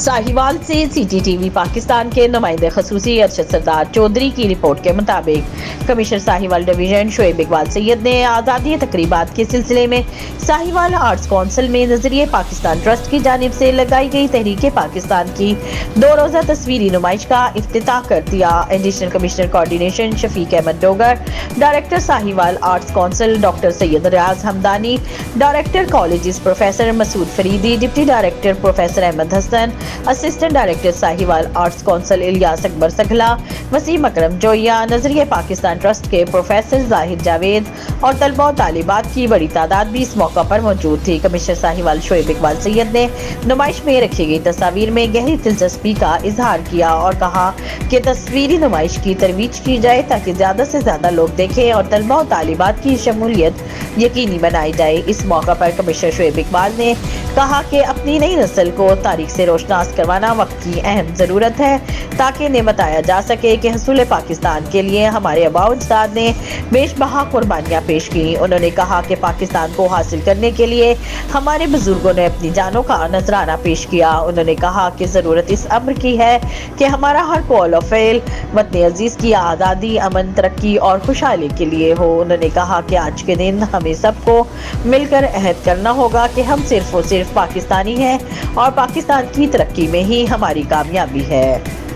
साहिवाल से सीसीटीवी पाकिस्तान के नुमाइंदे खसूसी अरशद सरदार चौधरी की रिपोर्ट के मुताबिक कमिश्नर साहिवाल डिवीजन शोएब इकबाल सैयद ने आज़ादी तकरीबात के सिलसिले में साहिवाल आर्ट्स काउंसिल में नजरिए पाकिस्तान ट्रस्ट की जानिब से लगाई गई तहरीक पाकिस्तान की 2 रोज़ा तस्वीरी नुमाइश का इफ्तिताह कर दिया। Additional commissioner coordination Shafiq Ahmed Dogar, director Sahiwal arts council doctor Syed Riaz Hamdani, director colleges professor Masood Faridi, deputy director professor Ahmed Hasan, assistant director Sahiwal arts council Ilyas Akbar Sakhla, Waseem Akram Joya, Nazriye Pakistan trust के प्रोफेसर जाहिद जावेद और तलबा और तालिबात की बड़ी तादाद भी इस मौका पर मौजूद थी। कमिश्नर साहिवाल शोएब इकबाल सैयद ने नुमाइश में रखी गई तस्वीर में गहरी दिलचस्पी का इजहार किया और कहा कि तस्वीरी नुमाइश की तरवीज की जाए ताकि ज्यादा से ज्यादा लोग देखें और तलबा और तालिबात की शमूलियत यकीनी बनाई जाए। इस मौका पर कमिश्नर शोएब इकबाल ने कहा कि अपनी नई नस्ल को तारीख से रोशनास करवाना वक्त की अहम जरूरत है ताकि इन्हें बताया जा सके कि हसूल पाकिस्तान के लिए हमारे आबाओ अजदाद ने बेशबहा कुर्बानियां पेश की। उन्होंने कहा कि पाकिस्तान को हासिल करने के लिए हमारे बुजुर्गों ने अपनी जानों का नजराना पेश किया। उन्होंने कहा कि जरूरत इस अम्र की है कि हमारा हर कौल और फेल वतन अजीज की आज़ादी, अमन, तरक्की और खुशहाली के लिए हो। उन्होंने कहा कि आज के दिन हमें सबको मिलकर अहद करना होगा कि हम सिर्फ और सिर्फ पाकिस्तानी हैं और पाकिस्तान की तरक्की में ही हमारी कामयाबी है।